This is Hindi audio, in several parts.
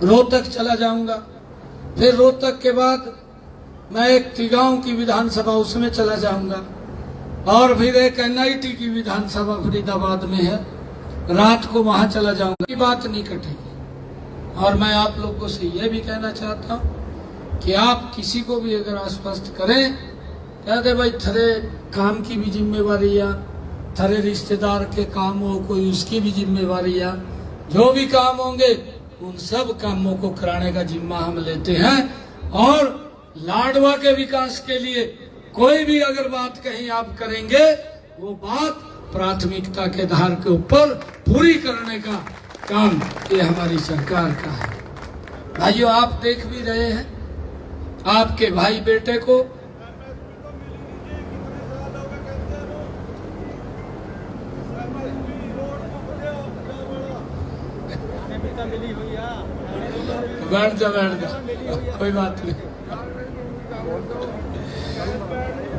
रोहतक चला जाऊंगा, फिर रोहतक के बाद मैं एक तिगांव की विधानसभा उसमें चला जाऊंगा, और फिर एक एनआईटी की विधानसभा फरीदाबाद में है, रात को वहां चला जाऊंगा। की बात नहीं कटेगी। और मैं आप लोगों से यह भी कहना चाहता हूं कि आप किसी को भी अगर आश्वस्त करें, कह दे भाई थरे काम की भी जिम्मेवारी है, थरे रिश्तेदार के काम हो कोई उसकी भी जिम्मेवारी है, जो भी काम होंगे उन सब कामों को कराने का जिम्मा हम लेते हैं। और लाडवा के विकास के लिए कोई भी अगर बात कहीं आप करेंगे, वो बात प्राथमिकता के आधार के ऊपर पूरी करने का काम ये हमारी सरकार का है। भाइयों, आप देख भी रहे हैं आपके भाई बेटे को बैठ जा कोई बात नहीं।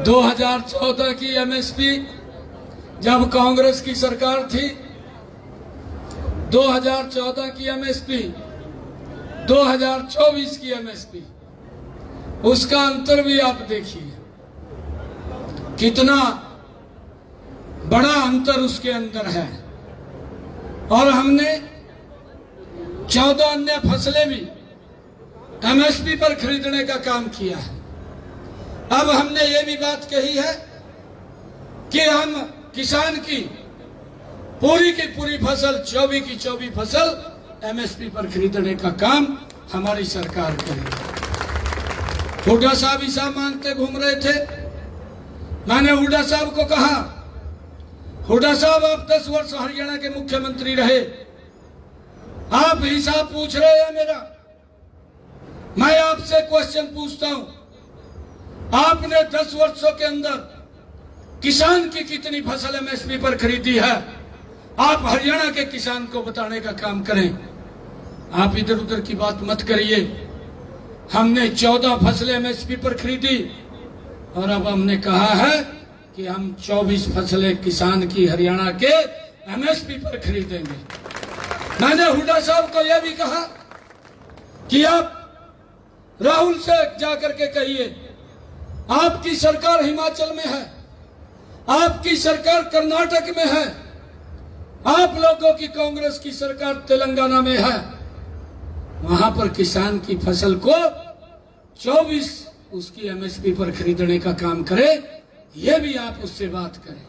2014 की एमएसपी जब कांग्रेस की सरकार थी, 2014 की एमएसपी 2024 की एमएसपी, उसका अंतर भी आप देखिए, कितना बड़ा अंतर उसके अंदर है। और हमने 14 अन्य फसलें भी एमएसपी पर खरीदने का काम किया है। अब हमने ये भी बात कही है कि हम किसान की पूरी फसल 24 की 24 फसल एमएसपी पर खरीदने का काम हमारी सरकार करेगी। हुड्डा साहब हिसाब मांगते घूम रहे थे। मैंने हुड्डा साहब को कहा, हुड्डा साहब आप 10 वर्ष हरियाणा के मुख्यमंत्री रहे, आप हिसाब पूछ रहे हैं मेरा। मैं आपसे क्वेश्चन पूछता हूं, आपने 10 वर्षों के अंदर किसान की कितनी फसल एमएसपी पर खरीदी है? आप हरियाणा के किसान को बताने का काम करें। आप इधर उधर की बात मत करिए। हमने 14 फसलें एमएसपी पर खरीदी और अब हमने कहा है कि हम 24 फसलें किसान की हरियाणा के एमएसपी पर खरीदेंगे। मैंने हुड्डा साहब को यह भी कहा कि आप राहुल से जाकर के कहिए, आपकी सरकार हिमाचल में है, आपकी सरकार कर्नाटक में है, आप लोगों की कांग्रेस की सरकार तेलंगाना में है, वहां पर किसान की फसल को 24 उसकी एमएसपी पर खरीदने का काम करे। ये भी आप उससे बात करें।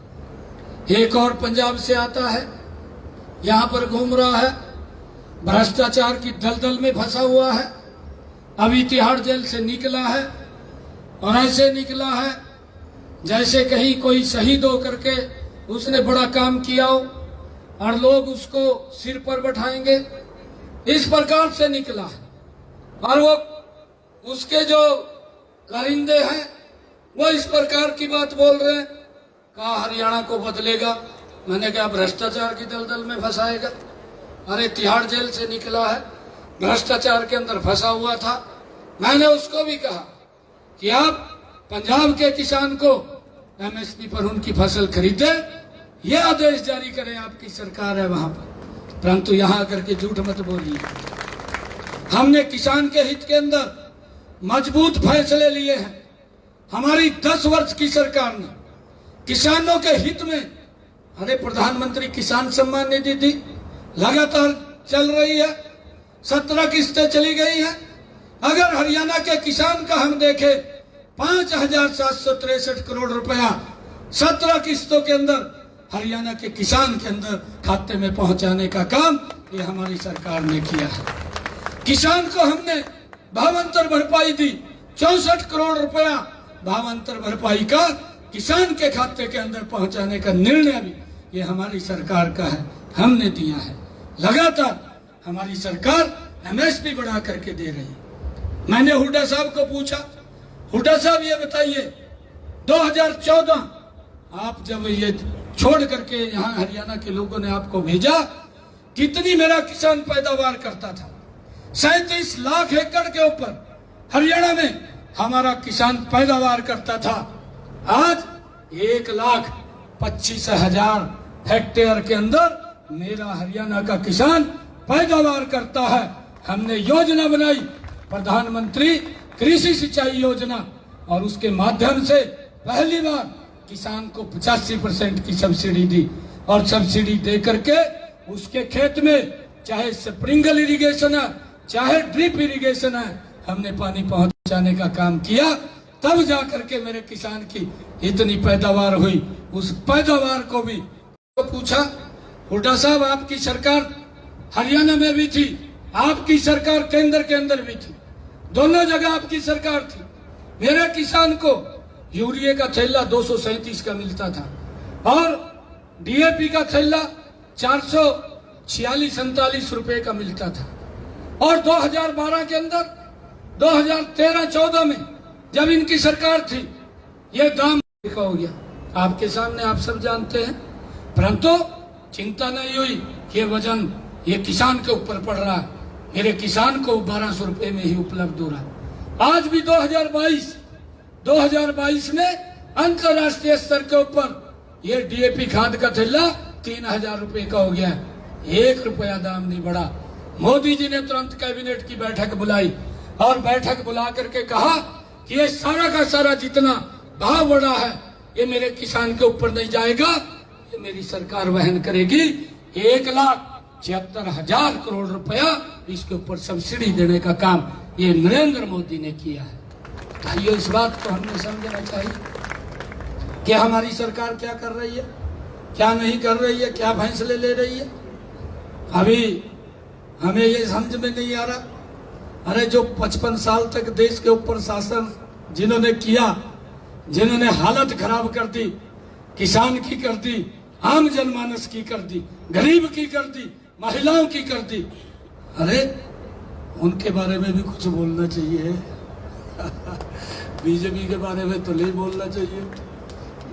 एक और पंजाब से आता है, यहां पर घूम रहा है, भ्रष्टाचार की दलदल में फंसा हुआ है, अभी तिहाड़ जेल से निकला है और ऐसे निकला है जैसे कहीं कोई शहीद हो करके उसने बड़ा काम किया हो और लोग उसको सिर पर बैठाएंगे, इस प्रकार से निकला है। और वो उसके जो कारिंदे हैं वो इस प्रकार की बात बोल रहे हैं, कहा हरियाणा को बदलेगा। मैंने कहा भ्रष्टाचार की दलदल में फंसाएगा। अरे तिहाड़ जेल से निकला है, भ्रष्टाचार के अंदर फंसा हुआ था। मैंने उसको भी कहा कि आप पंजाब के किसान को एमएसपी पर उनकी फसल खरीदे, ये आदेश जारी करें, आपकी सरकार है वहां पर। परंतु यहां आकर के झूठ मत बोलिए। हमने किसान के हित के अंदर मजबूत फैसले लिए हैं। हमारी 10 वर्ष की सरकार ने किसानों के हित में, अरे प्रधानमंत्री किसान सम्मान निधि दी, लगातार चल रही है, 17 किस्तें चली गई हैं। अगर हरियाणा के किसान का हम देखें, 5,763 करोड़ रुपया 17 किस्तों के अंदर हरियाणा के किसान के अंदर खाते में पहुंचाने का काम ये हमारी सरकार ने किया है। किसान को हमने भावांतर भरपाई दी, 64 करोड़ रुपया भावांतर भरपाई का किसान के खाते के अंदर पहुंचाने का निर्णय भी ये हमारी सरकार का है, हमने दिया है। लगातार हमारी सरकार एमएसपी बढ़ा करके दे रही है। मैंने हुड्डा साहब को पूछा, हुड्डा साहब ये बताइए 2014 आप जब ये छोड़ करके यहाँ हरियाणा के लोगों ने आपको भेजा, कितनी मेरा किसान पैदावार करता था? 37 लाख एकड़ के ऊपर हरियाणा में हमारा किसान पैदावार करता था। आज 1,25,000 हेक्टेयर के अंदर मेरा हरियाणा का किसान पैदावार करता है। हमने योजना बनाई, प्रधानमंत्री कृषि सिंचाई योजना, और उसके माध्यम से पहली बार किसान को 85% की सब्सिडी दी, और सब्सिडी दे करके उसके खेत में चाहे स्प्रिंकल इरिगेशन है चाहे ड्रिप इरिगेशन है, हमने पानी पहुंचाने का काम किया। तब जा करके मेरे किसान की इतनी पैदावार हुई। उस पैदावार को भी तो पूछा, हुड्डा साहब आपकी सरकार हरियाणा में भी थी, आपकी सरकार केंद्र के अंदर भी थी, दोनों जगह आपकी सरकार थी। मेरे किसान को यूरिया का थैला 237 का मिलता था और डीएपी का थैला 446-47 रुपए का मिलता था। और 2012 के अंदर 2013-14 में जब इनकी सरकार थी, ये दाम का हो गया आपके सामने, आप सब जानते हैं। परंतु चिंता नहीं हुई कि ये वजन ये किसान के ऊपर पड़ रहा है। मेरे किसान को 1200 रुपए में ही उपलब्ध हो रहा है। आज भी 2022 में अंतरराष्ट्रीय स्तर के ऊपर ये डीएपी खाद का थैला 3000 रुपए का हो गया है। 1 रुपया दाम नहीं बढ़ा। मोदी जी ने तुरंत कैबिनेट की बैठक बुलाई और बैठक बुला करके कहा कि ये सारा का सारा जितना भाव बढ़ा है ये मेरे किसान के ऊपर नहीं जाएगा, ये मेरी सरकार वहन करेगी। 1,76,000 करोड़ रुपया इसके ऊपर सब्सिडी देने का काम ये नरेंद्र मोदी ने किया है। भाइयों, इस बात को हमने समझना चाहिए कि हमारी सरकार क्या कर रही है, क्या नहीं कर रही है, क्या फैसले ले रही है। अभी हमें ये समझ में नहीं आ रहा। अरे जो 55 साल तक देश के ऊपर शासन जिन्होंने किया, जिन्होंने हालत खराब कर दी, किसान की कर दी, आम जनमानस की कर दी, गरीब की कर दी, महिलाओं की कर दी, अरे उनके बारे में भी कुछ बोलना चाहिए। बीजेपी के बारे में तो नहीं बोलना चाहिए।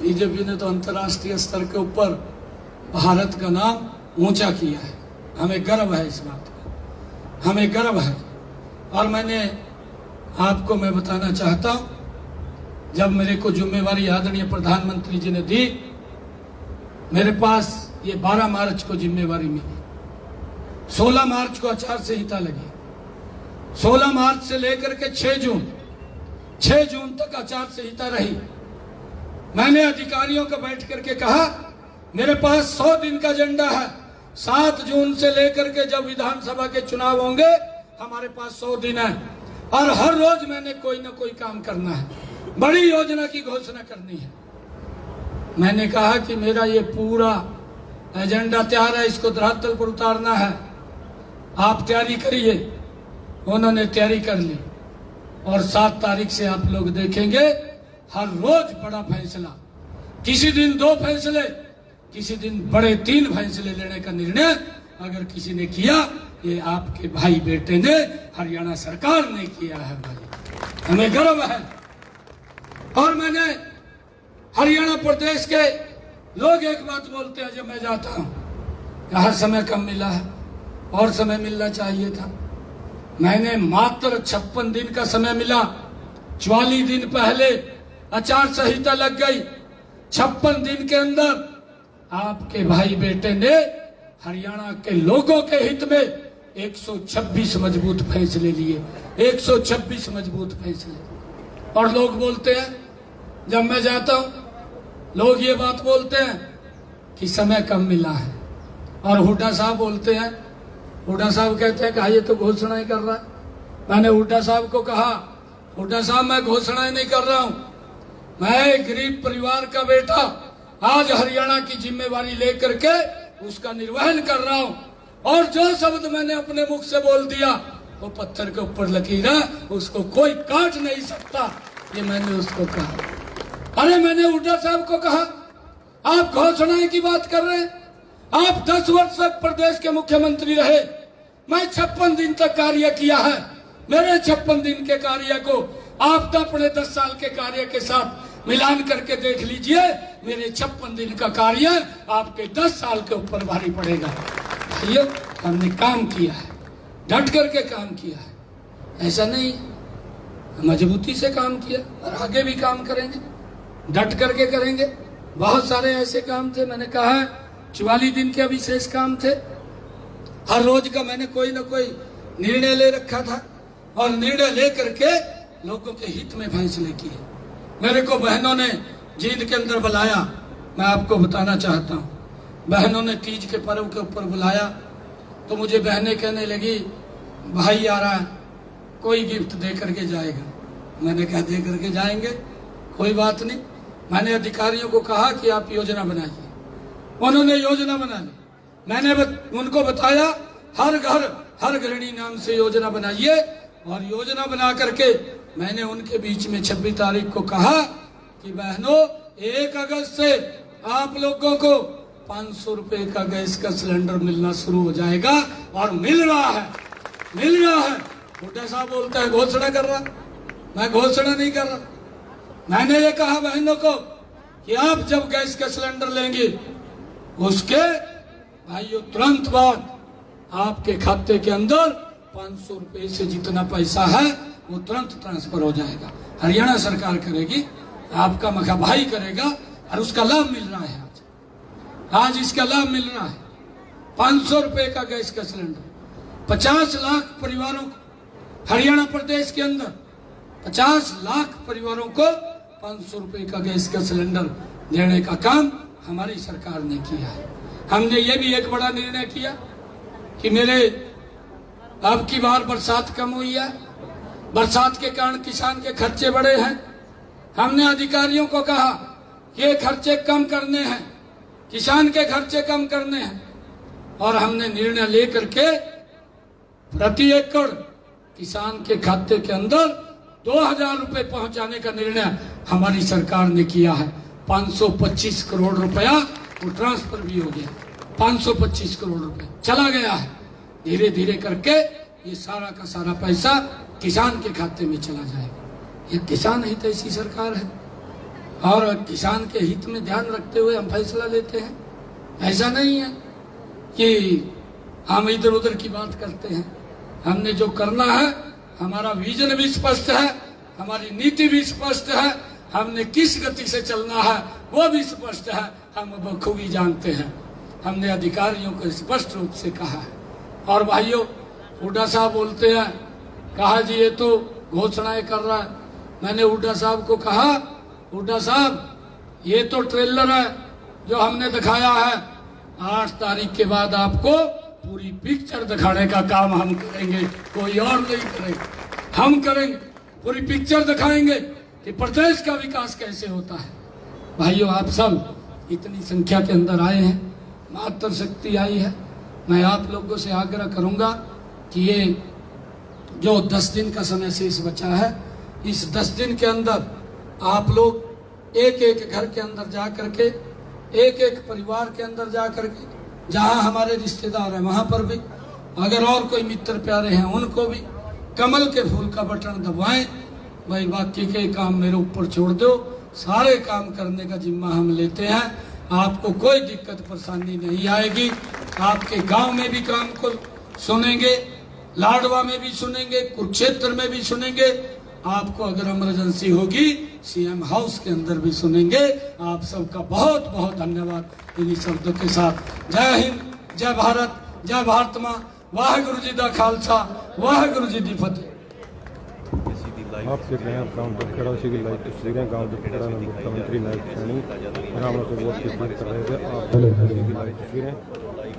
बीजेपी ने तो अंतर्राष्ट्रीय स्तर के ऊपर भारत का नाम ऊंचा किया है। हमें गर्व है इस बात का, हमें गर्व है। और मैंने आपको मैं बताना चाहता हूं, जब मेरे को जिम्मेवारी आदरणीय प्रधानमंत्री जी ने दी, मेरे पास ये 12 मार्च को जिम्मेवारी मिली। 16 मार्च को आचार संहिता लगी। 16 मार्च से लेकर के 6 जून तक आचार संहिता रही। मैंने अधिकारियों को बैठ करके कहा, मेरे पास 100 दिन का एजेंडा है। 7 जून से लेकर के जब विधानसभा के चुनाव होंगे, हमारे पास 100 दिन है और हर रोज मैंने कोई ना कोई काम करना है, बड़ी योजना की घोषणा करनी है। मैंने कहा कि मेरा ये पूरा एजेंडा तैयार है, इसको धरातल पर उतारना है, आप तैयारी करिए। उन्होंने तैयारी कर ली और 7 तारीख से आप लोग देखेंगे हर रोज बड़ा फैसला, किसी दिन 2 फैसले, किसी दिन बड़े 3 फैसले लेने का निर्णय अगर किसी ने किया, ये आपके भाई बेटे ने, हरियाणा सरकार ने किया है। भाई, हमें गर्व है। और मैंने हरियाणा प्रदेश के लोग एक बात बोलते हैं जब मैं जाता हूं, हर समय कम मिला है और समय मिलना चाहिए था। मैंने मात्र 56 दिन का समय मिला। 44 दिन पहले आचार संहिता लग गई। 56 दिन के अंदर आपके भाई बेटे ने हरियाणा के लोगों के हित में 126 मजबूत फैसले लिए। 126 मजबूत फैसले। और लोग बोलते हैं, जब मैं जाता हूं लोग ये बात बोलते हैं कि समय कम मिला है। और हुड्डा साहब बोलते हैं, हुड्डा साहब कहते हैं कि ये तो घोषणा ही कर रहा है। मैंने हुड्डा साहब को कहा, हुड्डा साहब मैं घोषणा ही नहीं कर रहा हूं, मैं गरीब परिवार का बेटा आज हरियाणा की जिम्मेवारी लेकर के उसका निर्वहन कर रहा हूं। और जो शब्द मैंने अपने मुख से बोल दिया वो पत्थर के ऊपर लकीर है, उसको कोई काट नहीं सकता, ये मैंने उसको कहा। अरे मैंने हुड्डा साहब को कहा, आप घोषणाएं की बात कर रहे हैं, आप 10 वर्ष तक प्रदेश के मुख्यमंत्री रहे, मैं 56 दिन तक कार्य किया है। मेरे 56 दिन के कार्य को आप तो अपने 10 साल के कार्य के साथ मिलान करके देख लीजिए, मेरे 56 दिन का कार्य आपके 10 साल के ऊपर भारी पड़ेगा। भाइयों, हमने काम किया है, डट करके काम किया है, ऐसा नहीं मजबूती से काम किया और आगे भी काम करेंगे, डट करके करेंगे। बहुत सारे ऐसे काम थे, मैंने कहा है 44 दिन के विशेष काम थे। हर रोज का मैंने कोई ना कोई निर्णय ले रखा था और निर्णय ले करके लोगों के हित में फैसले किए। मेरे को बहनों ने जींद के अंदर बुलाया, मैं आपको बताना चाहता हूँ, बहनों ने तीज के पर्व के ऊपर बुलाया तो मुझे बहनें कहने लगी भाई आ रहा है, कोई गिफ्ट दे करके जाएगा। मैंने कहा दे करके जाएंगे, कोई बात नहीं। मैंने अधिकारियों को कहा कि आप योजना बनाइए, उन्होंने योजना बना ली। मैंने उनको बताया हर घर हर गृहिणी नाम से योजना बनाइए, और योजना बना करके मैंने उनके बीच में 26 तारीख को कहा कि बहनों 1 अगस्त से आप लोगों को 500 रुपए का गैस का सिलेंडर मिलना शुरू हो जाएगा, और मिल रहा है, मिल रहा है। हुड्डा साहब बोलता है घोषणा कर रहा, मैं घोषणा नहीं कर रहा। मैंने ये कहा बहनों को कि आप जब गैस का सिलेंडर लेंगे उसके भाइयों तुरंत बाद आपके खाते के अंदर 500 रुपए से जितना पैसा है वो तुरंत ट्रांसफर हो जाएगा। हरियाणा सरकार करेगी, आपका मखा भाई करेगा, और उसका लाभ मिल रहा है। आज इसका लाभ मिल रहा है। 500 रुपए का गैस का सिलेंडर 50 लाख परिवारों को, हरियाणा प्रदेश के अंदर 50 लाख परिवारों को 500 रुपए का गैस का सिलेंडर देने का काम हमारी सरकार ने किया है। हमने ये भी एक बड़ा निर्णय किया कि मेरे अब की बार बरसात कम हुई है, बरसात के कारण किसान के खर्चे बढ़े हैं। हमने अधिकारियों को कहा कि ये खर्चे कम करने हैं, किसान के खर्चे कम करने हैं, और हमने निर्णय लेकर के प्रति एकड़ किसान के खाते के अंदर 2000 रुपए पहुंचाने का निर्णय हमारी सरकार ने किया है। 525 करोड़ रुपया वो ट्रांसफर भी हो गया। 525 करोड़ रुपए चला गया है। धीरे धीरे करके ये सारा का सारा पैसा किसान के खाते में चला जाएगा। ये किसान हित ऐसी सरकार है, और किसान के हित में ध्यान रखते हुए हम फैसला लेते हैं। ऐसा नहीं है कि हम इधर उधर की बात करते हैं। हमने जो करना है, हमारा विजन भी स्पष्ट है, हमारी नीति भी स्पष्ट है, हमने किस गति से चलना है वो भी स्पष्ट है, हम बखूबी जानते हैं। हमने अधिकारियों को स्पष्ट रूप से कहा है। और भाइयों, हुड्डा साहब बोलते हैं, कहा जी ये तो घोषणाएं कर रहा है। मैंने हुड्डा साहब को कहा, हुड्डा साहब ये तो ट्रेलर है जो हमने दिखाया है, 8 तारीख के बाद आपको पूरी पिक्चर दिखाने का काम हम करेंगे, कोई और नहीं करेगा। हम करेंगे, पूरी पिक्चर दिखाएंगे कि प्रदेश का विकास कैसे होता है। भाइयों, आप सब इतनी संख्या के अंदर आए हैं, मातृ शक्ति आई है। मैं आप लोगों से आग्रह करूंगा कि ये जो 10 दिन का समय शेष बचा है, इस 10 दिन के अंदर आप लोग एक एक घर के अंदर जा करके, एक एक परिवार के अंदर जा करके, जहां हमारे रिश्तेदार हैं वहां पर भी, अगर और कोई मित्र प्यारे हैं उनको भी कमल के फूल का बटन दबाएं। भाई बाकी के काम मेरे ऊपर छोड़ दो, सारे काम करने का जिम्मा हम लेते हैं। आपको कोई दिक्कत परेशानी नहीं आएगी। आपके गांव में भी काम को सुनेंगे, लाडवा में भी सुनेंगे, कुरुक्षेत्र में भी सुनेंगे। आपको अगर इमरजेंसी होगी सीएम हाउस के अंदर भी सुनेंगे। आप सबका बहुत बहुत धन्यवाद इन्हीं शब्दों के साथ। जय हिंद, जय भारत, जय भारत माँ। वाहेगुरु जी दा खालसा, वाहेगुरु जी दी फतेह। आप देख रहे हैं गाँव दुखड़ा उसी की लाइव तस्वीरें। गाँव दुखड़ा में मुख्यमंत्री नायब सैनी राम से वोट की अपील कर रहे थे। आप लाइव तस्वीरें